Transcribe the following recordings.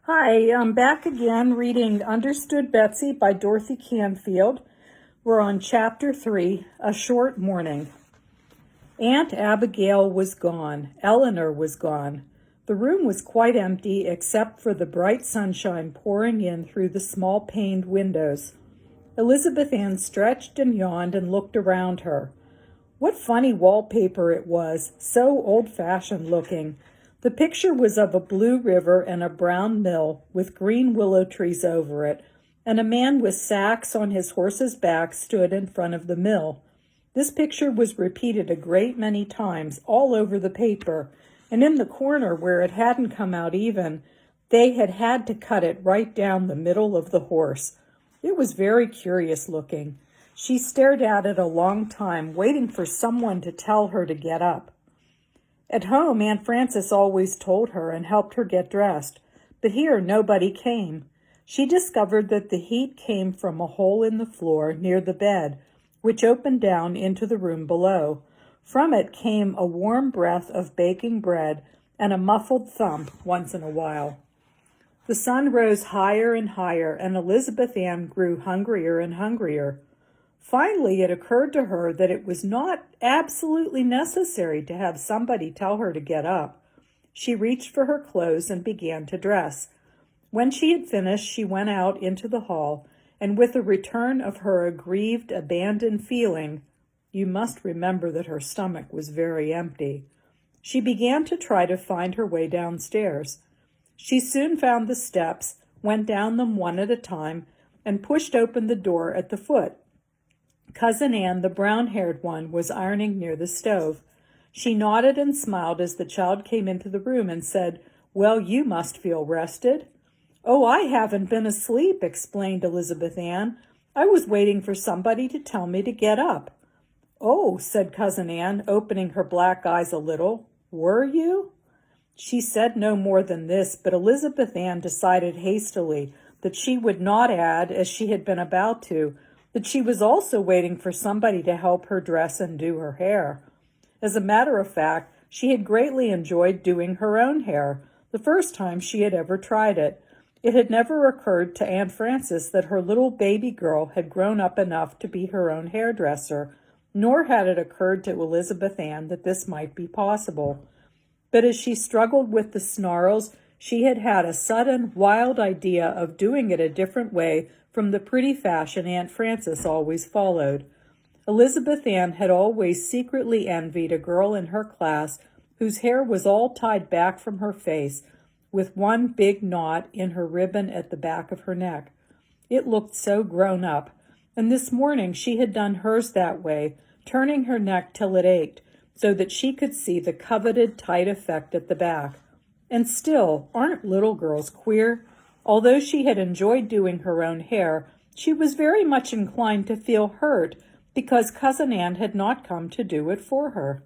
Hi, I'm back again reading Understood Betsy by Dorothy Canfield. We're on Chapter 3, A Short Morning. Aunt Abigail was gone. Eleanor was gone. The room was quite empty except for the bright sunshine pouring in through the small paned windows. Elizabeth Ann stretched and yawned and looked around her. What funny wallpaper it was, so old-fashioned looking. The picture was of a blue river and a brown mill with green willow trees over it, and a man with sacks on his horse's back stood in front of the mill. This picture was repeated a great many times all over the paper, and in the corner where it hadn't come out even, they had had to cut it right down the middle of the horse. It was very curious looking. She stared at it a long time, waiting for someone to tell her to get up. At home, Aunt Frances always told her and helped her get dressed, but here nobody came. She discovered that the heat came from a hole in the floor near the bed, which opened down into the room below. From it came a warm breath of baking bread and a muffled thump once in a while. The sun rose higher and higher, and Elizabeth Ann grew hungrier and hungrier. Finally, it occurred to her that it was not absolutely necessary to have somebody tell her to get up. She reached for her clothes and began to dress. When she had finished, she went out into the hall, and with a return of her aggrieved, abandoned feeling, you must remember that her stomach was very empty, she began to try to find her way downstairs. She soon found the steps, went down them one at a time, and pushed open the door at the foot. Cousin Anne, the brown-haired one, was ironing near the stove. She nodded and smiled as the child came into the room and said, "Well, you must feel rested." "Oh, I haven't been asleep," explained Elizabeth Ann. "I was waiting for somebody to tell me to get up." "Oh," said Cousin Anne, opening her black eyes a little. "Were you?" She said no more than this, but Elizabeth Ann decided hastily that she would not add, as she had been about to, that she was also waiting for somebody to help her dress and do her hair. As a matter of fact, she had greatly enjoyed doing her own hair, the first time she had ever tried it. It had never occurred to Aunt Frances that her little baby girl had grown up enough to be her own hairdresser, nor had it occurred to Elizabeth Ann that this might be possible. But as she struggled with the snarls, she had had a sudden, wild idea of doing it a different way from the pretty fashion Aunt Frances always followed. Elizabeth Ann had always secretly envied a girl in her class whose hair was all tied back from her face, with one big knot in her ribbon at the back of her neck. It looked so grown up, and this morning she had done hers that way, turning her neck till it ached, so that she could see the coveted tight effect at the back. And still, aren't little girls queer? Although she had enjoyed doing her own hair, she was very much inclined to feel hurt because Cousin Anne had not come to do it for her.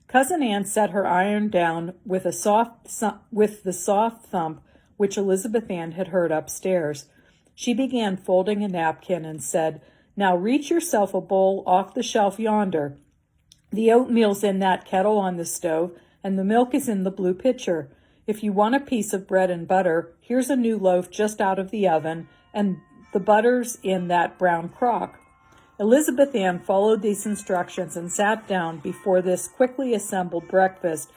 Cousin Anne set her iron down with the soft thump which Elizabeth Ann had heard upstairs. She began folding a napkin and said, "Now reach yourself a bowl off the shelf yonder. The oatmeal's in that kettle on the stove, and the milk is in the blue pitcher. If you want a piece of bread and butter, here's a new loaf just out of the oven, and the butter's in that brown crock." Elizabeth Ann followed these instructions and sat down before this quickly assembled breakfast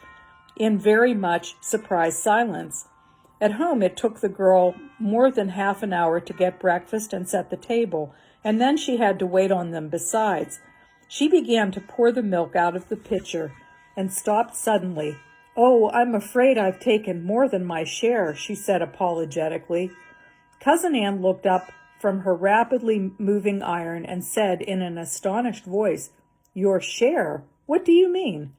in very much surprised silence. At home, it took the girl more than half an hour to get breakfast and set the table, and then she had to wait on them besides. She began to pour the milk out of the pitcher and stopped suddenly. "Oh, I'm afraid I've taken more than my share," she said apologetically. Cousin Anne looked up from her rapidly moving iron and said in an astonished voice, "Your share? What do you mean?"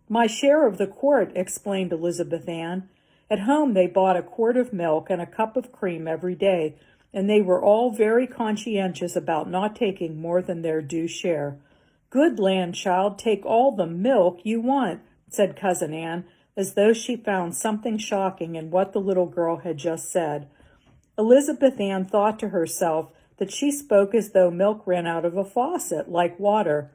"My share of the quart," explained Elizabeth Ann. At home they bought a quart of milk and a cup of cream every day, and they were all very conscientious about not taking more than their due share. "Good land, child, take all the milk you want," said Cousin Anne, as though she found something shocking in what the little girl had just said. Elizabeth Ann thought to herself that she spoke as though milk ran out of a faucet, like water.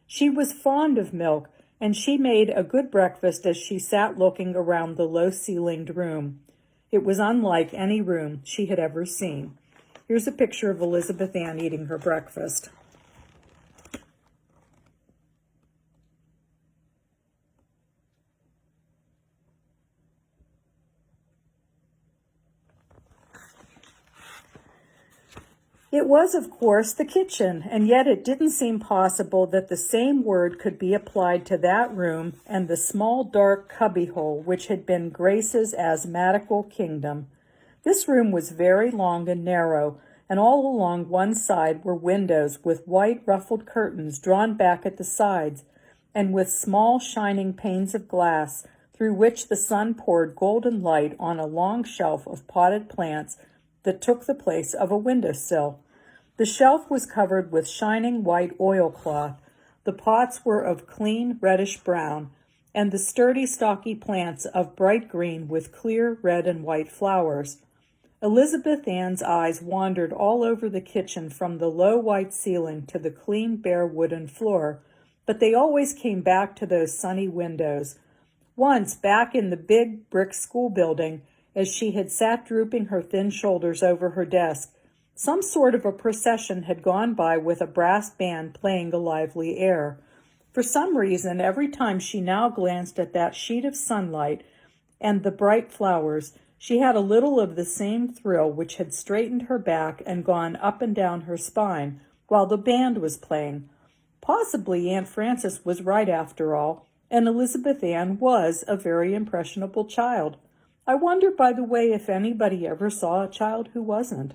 She was fond of milk, and she made a good breakfast as she sat looking around the low-ceilinged room. It was unlike any room she had ever seen. Here's a picture of Elizabeth Ann eating her breakfast. It was, of course, the kitchen, and yet it didn't seem possible that the same word could be applied to that room and the small, dark cubbyhole which had been Grace's asthmatical kingdom. This room was very long and narrow, and all along one side were windows with white ruffled curtains drawn back at the sides, and with small shining panes of glass through which the sun poured golden light on a long shelf of potted plants that took the place of a windowsill. The shelf was covered with shining white oilcloth. The pots were of clean reddish-brown, and the sturdy, stocky plants of bright green with clear red and white flowers. Elizabeth Ann's eyes wandered all over the kitchen from the low white ceiling to the clean bare wooden floor, but they always came back to those sunny windows. Once, back in the big brick school building, as she had sat drooping her thin shoulders over her desk, some sort of a procession had gone by with a brass band playing a lively air. For some reason, every time she now glanced at that sheet of sunlight and the bright flowers, she had a little of the same thrill which had straightened her back and gone up and down her spine while the band was playing. Possibly Aunt Frances was right after all, and Elizabeth Ann was a very impressionable child. I wonder, by the way, if anybody ever saw a child who wasn't.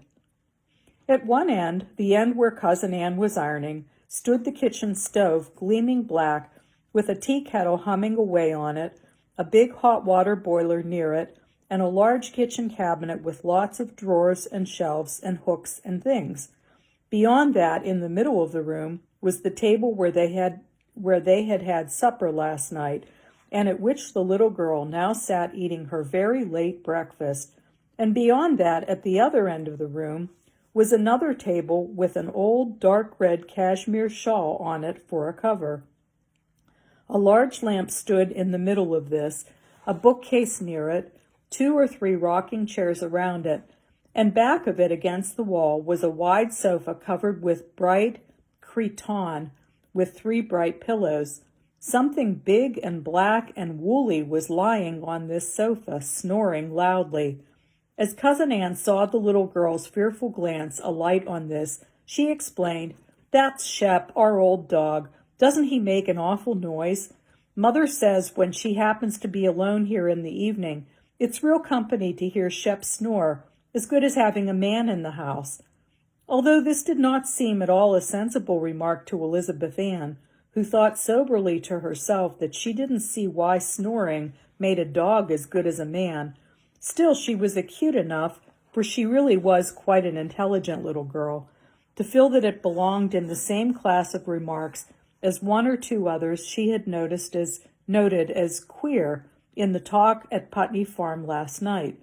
At one end, the end where Cousin Ann was ironing, stood the kitchen stove, gleaming black, with a tea kettle humming away on it, a big hot water boiler near it, and a large kitchen cabinet with lots of drawers and shelves and hooks and things. Beyond that, in the middle of the room, was the table where they had supper last night, and at which the little girl now sat eating her very late breakfast. And beyond that, at the other end of the room, was another table with an old dark red cashmere shawl on it for a cover. A large lamp stood in the middle of this, a bookcase near it, 2 or 3 rocking chairs around it, and back of it against the wall was a wide sofa covered with bright cretonne with 3 bright pillows. Something big and black and woolly was lying on this sofa, snoring loudly. As Cousin Ann saw the little girl's fearful glance alight on this, she explained, "That's Shep, our old dog. Doesn't he make an awful noise? Mother says when she happens to be alone here in the evening, it's real company to hear Shep snore, as good as having a man in the house." Although this did not seem at all a sensible remark to Elizabeth Ann, who thought soberly to herself that she didn't see why snoring made a dog as good as a man, still she was acute enough, for she really was quite an intelligent little girl, to feel that it belonged in the same class of remarks as 1 or 2 others she had noted as queer in the talk at Putney Farm last night.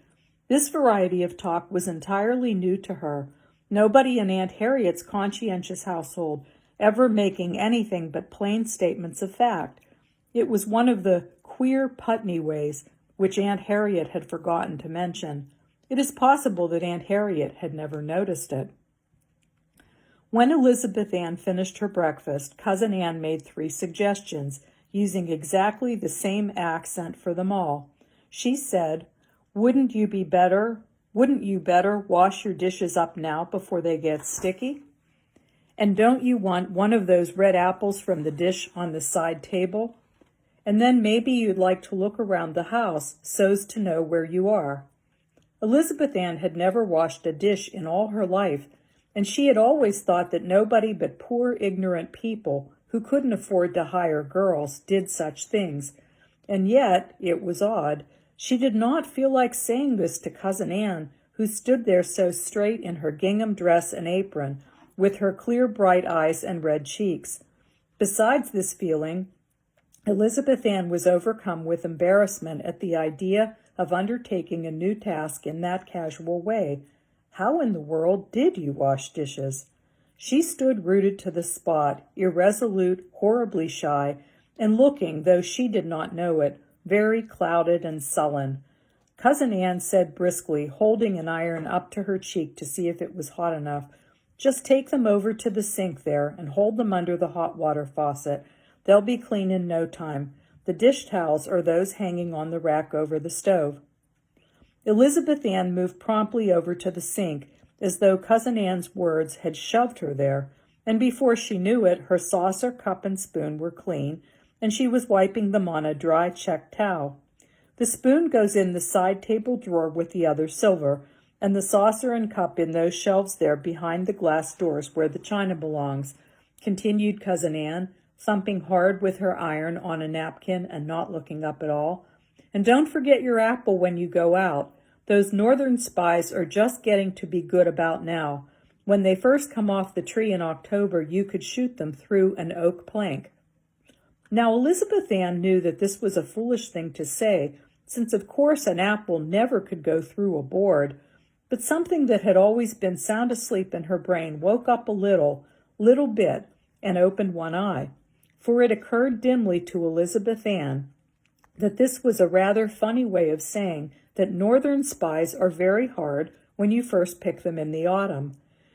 This variety of talk was entirely new to her, nobody in Aunt Harriet's conscientious household ever making anything but plain statements of fact. It was one of the queer Putney ways, which Aunt Harriet had forgotten to mention. It is possible that Aunt Harriet had never noticed it. When Elizabeth Ann finished her breakfast, Cousin Ann made 3 suggestions, using exactly the same accent for them all. She said, Wouldn't you better wash your dishes up now before they get sticky? And don't you want one of those red apples from the dish on the side table? And then maybe you'd like to look around the house so's to know where you are." Elizabeth Ann had never washed a dish in all her life, and she had always thought that nobody but poor ignorant people who couldn't afford to hire girls did such things. And yet, it was odd, she did not feel like saying this to Cousin Ann, who stood there so straight in her gingham dress and apron, with her clear bright eyes and red cheeks. Besides this feeling, Elizabeth Ann was overcome with embarrassment at the idea of undertaking a new task in that casual way. How in the world did you wash dishes? She stood rooted to the spot, irresolute, horribly shy, and looking, though she did not know it, very clouded and sullen. Cousin Ann said briskly, holding an iron up to her cheek to see if it was hot enough, "Just take them over to the sink there and hold them under the hot water faucet. They'll be clean in no time. The dish towels are those hanging on the rack over the stove." Elizabeth Ann moved promptly over to the sink, as though Cousin Ann's words had shoved her there, and before she knew it, her saucer, cup, and spoon were clean, and she was wiping them on a dry check towel. "The spoon goes in the side table drawer with the other silver, and the saucer and cup in those shelves there behind the glass doors where the china belongs," continued Cousin Ann, thumping hard with her iron on a napkin and not looking up at all. "And don't forget your apple when you go out. Those northern spies are just getting to be good about now. When they first come off the tree in October, you could shoot them through an oak plank." Now Elizabeth Ann knew that this was a foolish thing to say, since of course an apple never could go through a board, but something that had always been sound asleep in her brain woke up a little bit, and opened one eye, for it occurred dimly to Elizabeth Ann that this was a rather funny way of saying that northern spies are very hard when you first pick them in the autumn.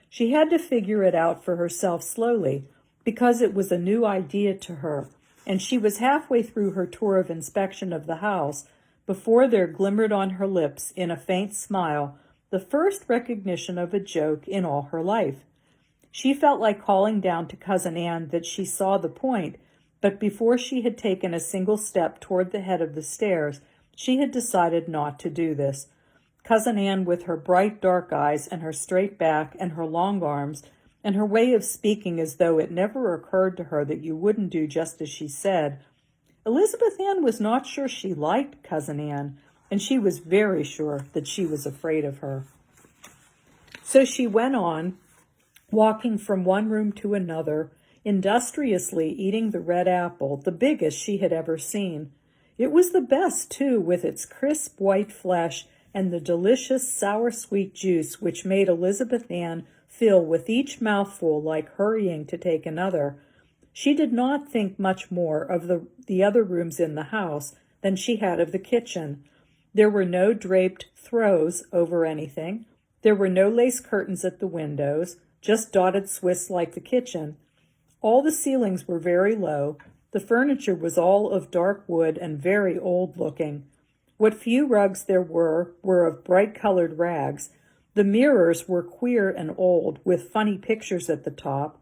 She had to figure it out for herself slowly, because it was a new idea to her, and she was halfway through her tour of inspection of the house before there glimmered on her lips, in a faint smile, the first recognition of a joke in all her life. She felt like calling down to Cousin Ann that she saw the point, but before she had taken a single step toward the head of the stairs, she had decided not to do this. Cousin Ann, with her bright dark eyes and her straight back and her long arms, and her way of speaking as though it never occurred to her that you wouldn't do just as she said, Elizabeth Ann was not sure she liked Cousin Ann, and she was very sure that she was afraid of her. So she went on, walking from one room to another, industriously eating the red apple, the biggest she had ever seen. It was the best, too, with its crisp white flesh and the delicious sour-sweet juice which made Elizabeth Ann feel with each mouthful like hurrying to take another. She did not think much more of the other rooms in the house than she had of the kitchen. There were no draped throws over anything. There were no lace curtains at the windows, just dotted Swiss like the kitchen. All the ceilings were very low. The furniture was all of dark wood and very old-looking. What few rugs there were of bright-colored rags. The mirrors were queer and old, with funny pictures at the top.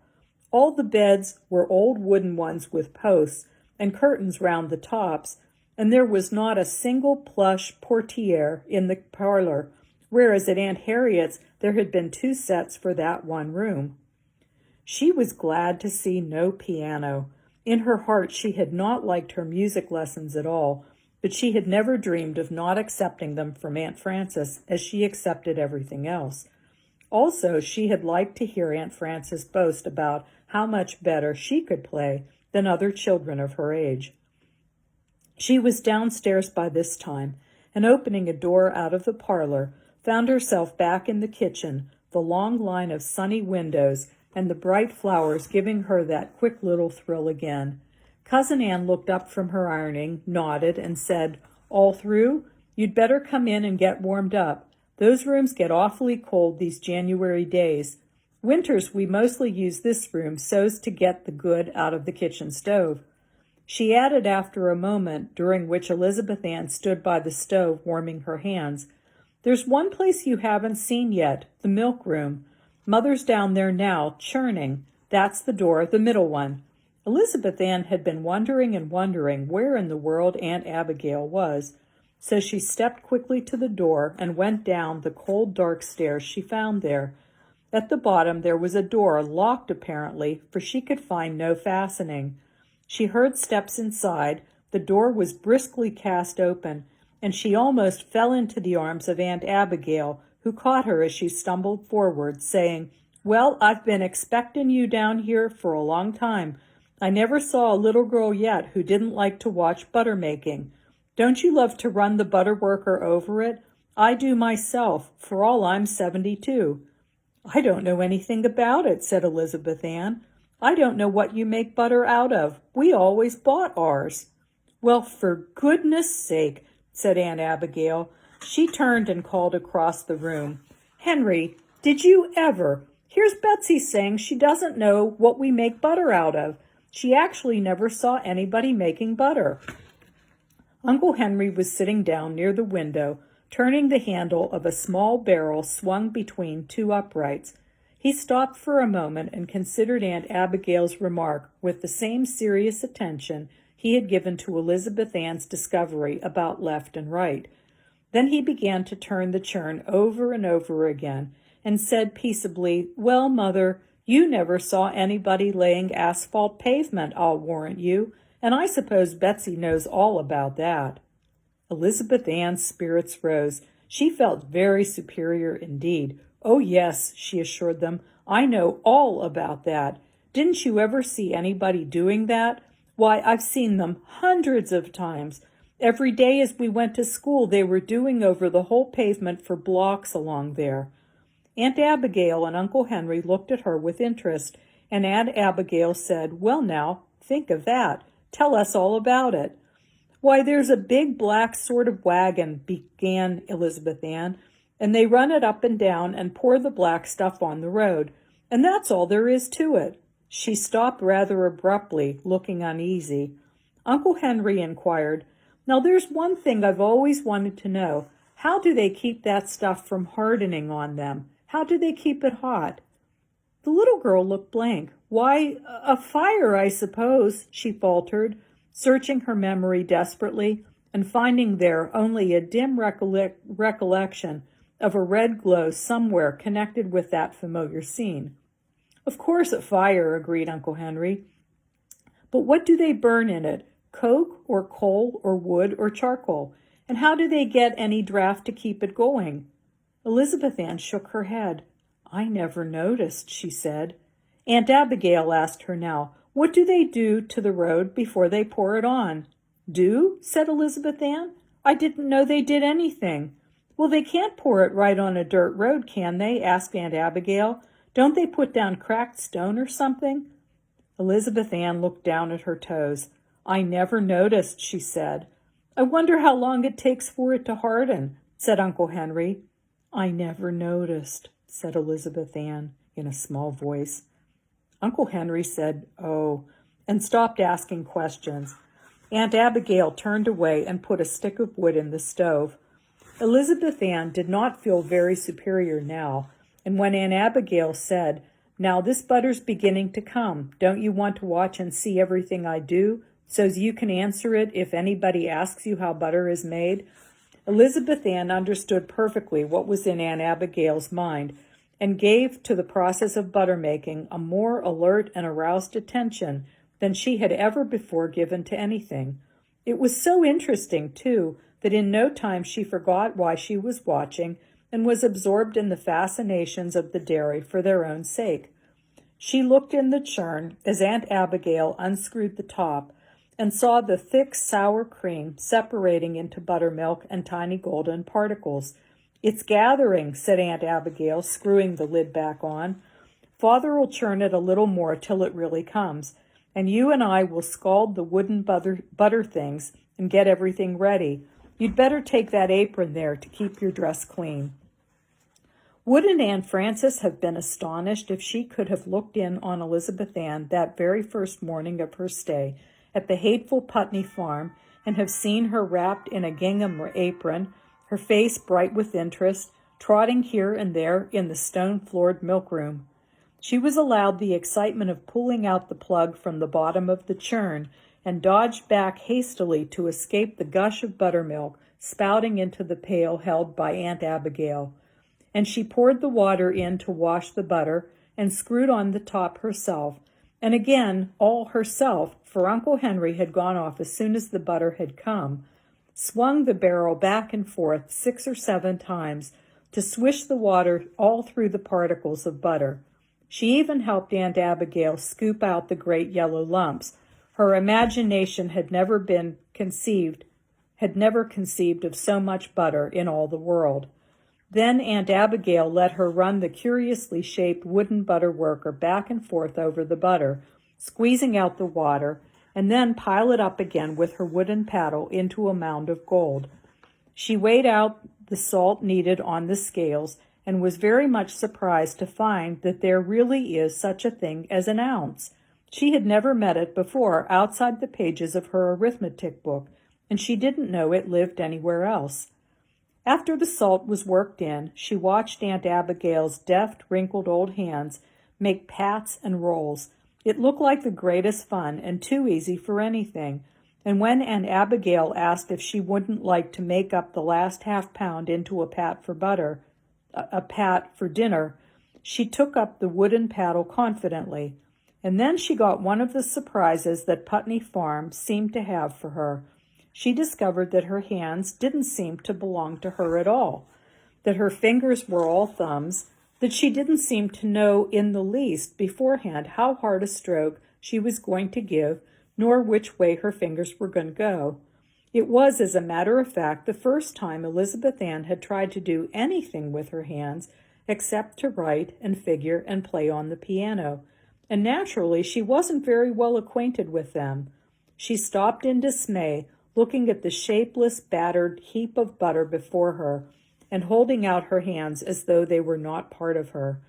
All the beds were old wooden ones with posts and curtains round the tops, and there was not a single plush portiere in the parlor, whereas at Aunt Harriet's there had been 2 sets for that one room. She was glad to see no piano. In her heart she had not liked her music lessons at all, but she had never dreamed of not accepting them from Aunt Frances as she accepted everything else. Also, she had liked to hear Aunt Frances boast about how much better she could play than other children of her age. She was downstairs by this time, and opening a door out of the parlor, found herself back in the kitchen, the long line of sunny windows and the bright flowers giving her that quick little thrill again. Cousin Ann looked up from her ironing, nodded, and said, "All through? You'd better come in and get warmed up. Those rooms get awfully cold these January days. Winters we mostly use this room so's to get the good out of the kitchen stove." She added after a moment, during which Elizabeth Ann stood by the stove warming her hands, "There's one place you haven't seen yet, the milk room. Mother's down there now, churning. That's the door, the middle one." Elizabeth Ann had been wondering and wondering where in the world Aunt Abigail was, so she stepped quickly to the door and went down the cold, dark stairs she found there. At the bottom there was a door, locked apparently, for she could find no fastening. She heard steps inside, the door was briskly cast open, and she almost fell into the arms of Aunt Abigail, who caught her as she stumbled forward, saying, "Well, I've been expectin' you down here for a long time. I never saw a little girl yet who didn't like to watch butter making. Don't you love to run the butter worker over it? I do myself, for all I'm 72. "I don't know anything about it," said Elizabeth Ann. "I don't know what you make butter out of. We always bought ours." "Well, for goodness sake," said Aunt Abigail, She turned and called across the room, "Henry, did you ever? Here's Betsy saying she doesn't know what we make butter out of. She actually never saw anybody making butter." Uncle Henry was sitting down near the window, turning the handle of a small barrel swung between two uprights. He stopped for a moment and considered Aunt Abigail's remark with the same serious attention he had given to Elizabeth Ann's discovery about left and right. Then he began to turn the churn over and over again and said peaceably, "Well, Mother, you never saw anybody laying asphalt pavement, I'll warrant you, and I suppose Betsy knows all about that." Elizabeth Ann's spirits rose. She felt very superior indeed. "Oh, yes," she assured them, "I know all about that. Didn't you ever see anybody doing that? Why, I've seen them hundreds of times. Every day as we went to school, they were doing over the whole pavement for blocks along there." Aunt Abigail and Uncle Henry looked at her with interest, and Aunt Abigail said, "Well now, think of that. Tell us all about it." "Why, there's a big black sort of wagon," began Elizabeth Ann, "and they run it up and down and pour the black stuff on the road. And that's all there is to it." She stopped rather abruptly, looking uneasy. Uncle Henry inquired, "Now there's one thing I've always wanted to know. How do they keep that stuff from hardening on them? How do they keep it hot?" The little girl looked blank. "Why, a fire, I suppose," she faltered, searching her memory desperately and finding there only a dim recollection of a red glow somewhere connected with that familiar scene. "Of course a fire," agreed Uncle Henry. "But what do they burn in it? Coke or coal or wood or charcoal? And how do they get any draft to keep it going?" Elizabeth Ann shook her head. "I never noticed," she said. Aunt Abigail asked her now, "What do they do to the road before they pour it on?" "Do?" said Elizabeth Ann. "I didn't know they did anything." "Well, they can't pour it right on a dirt road, can they?" asked Aunt Abigail. "Don't they put down cracked stone or something?" Elizabeth Ann looked down at her toes. "I never noticed," she said. "I wonder how long it takes for it to harden," said Uncle Henry. "I never noticed," said Elizabeth Ann in a small voice. Uncle Henry said, "Oh," and stopped asking questions. Aunt Abigail turned away and put a stick of wood in the stove. Elizabeth Ann did not feel very superior now, and when Aunt Abigail said, "Now this butter's beginning to come. Don't you want to watch and see everything I do, so's you can answer it if anybody asks you how butter is made?" Elizabeth Ann understood perfectly what was in Aunt Abigail's mind, and gave to the process of butter making a more alert and aroused attention than she had ever before given to anything. It was so interesting, too, that in no time she forgot why she was watching and was absorbed in the fascinations of the dairy for their own sake. She looked in the churn as Aunt Abigail unscrewed the top and saw the thick, sour cream separating into buttermilk and tiny golden particles. "It's gathering," said Aunt Abigail, screwing the lid back on. "Father'll churn it a little more till it really comes, and you and I will scald the wooden butter things and get everything ready. You'd better take that apron there to keep your dress clean." Wouldn't Aunt Frances have been astonished if she could have looked in on Elizabeth Ann that very first morning of her stay at the hateful Putney farm and have seen her wrapped in a gingham apron, her face bright with interest, trotting here and there in the stone-floored milk-room? She was allowed the excitement of pulling out the plug from the bottom of the churn and dodged back hastily to escape the gush of buttermilk spouting into the pail held by Aunt Abigail. And she poured the water in to wash the butter and screwed on the top herself, and again all herself, for Uncle Henry had gone off as soon as the butter had come, swung the barrel back and forth 6 or 7 times to swish the water all through the particles of butter. She even helped Aunt Abigail scoop out the great yellow lumps. Her imagination had never conceived of so much butter in all the world. Then Aunt Abigail let her run the curiously shaped wooden butter worker back and forth over the butter, squeezing out the water, and then pile it up again with her wooden paddle into a mound of gold. She weighed out the salt needed on the scales and was very much surprised to find that there really is such a thing as an ounce. She had never met it before outside the pages of her arithmetic book, and she didn't know it lived anywhere else. After the salt was worked in, she watched Aunt Abigail's deft, wrinkled old hands make pats and rolls. It looked like the greatest fun and too easy for anything. And when Aunt Abigail asked if she wouldn't like to make up the last half-pound into a pat for dinner, she took up the wooden paddle confidently. And then she got one of the surprises that Putney Farm seemed to have for her. She discovered that her hands didn't seem to belong to her at all, that her fingers were all thumbs, that she didn't seem to know in the least beforehand how hard a stroke she was going to give, nor which way her fingers were going to go. It was, as a matter of fact, the first time Elizabeth Ann had tried to do anything with her hands except to write and figure and play on the piano, and naturally she wasn't very well acquainted with them. She stopped in dismay, looking at the shapeless, battered heap of butter before her, and holding out her hands as though they were not part of her.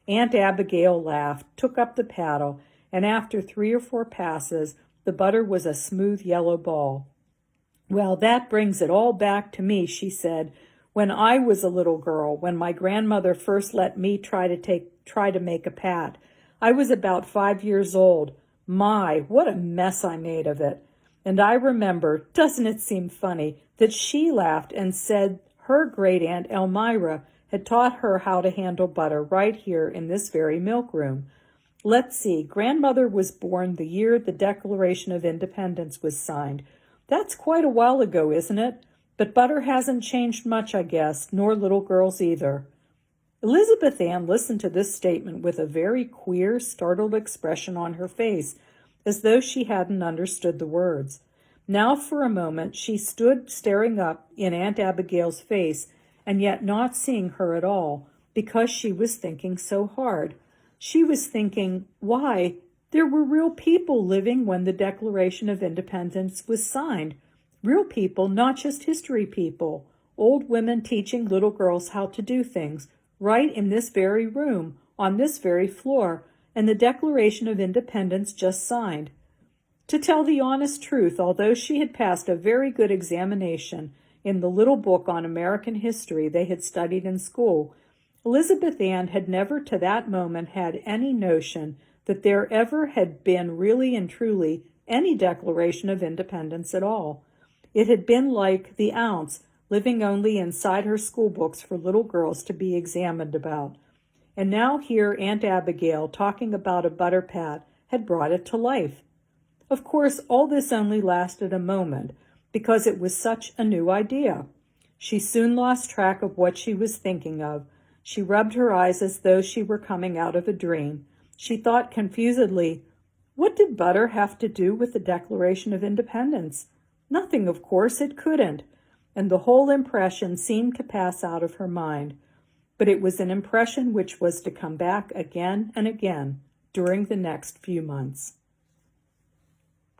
Aunt Abigail laughed, took up the paddle, and after 3 or 4 passes, the butter was a smooth yellow ball. "Well, that brings it all back to me," she said, "when I was a little girl, when my grandmother first let me try to make a pat. I was about 5 years old. My, what a mess I made of it. And I remember, doesn't it seem funny, that she laughed and said her great-aunt Elmira had taught her how to handle butter right here in this very milk room. Let's see, Grandmother was born the year the Declaration of Independence was signed. That's quite a while ago, isn't it? But butter hasn't changed much, I guess, nor little girls either." Elizabeth Ann listened to this statement with a very queer, startled expression on her face, as though she hadn't understood the words. Now for a moment she stood staring up in Aunt Abigail's face, and yet not seeing her at all, because she was thinking so hard. She was thinking, why, there were real people living when the Declaration of Independence was signed. Real people, not just history people. Old women teaching little girls how to do things, right in this very room, on this very floor, and the Declaration of Independence just signed. To tell the honest truth, although she had passed a very good examination in the little book on American history they had studied in school, Elizabeth Ann had never to that moment had any notion that there ever had been really and truly any Declaration of Independence at all. It had been like the ounce, living only inside her school books for little girls to be examined about. And now here Aunt Abigail, talking about a butter pat, had brought it to life. Of course, all this only lasted a moment, because it was such a new idea. She soon lost track of what she was thinking of. She rubbed her eyes as though she were coming out of a dream. She thought confusedly, what did butter have to do with the Declaration of Independence? Nothing, of course, it couldn't. And the whole impression seemed to pass out of her mind. But it was an impression which was to come back again and again during the next few months.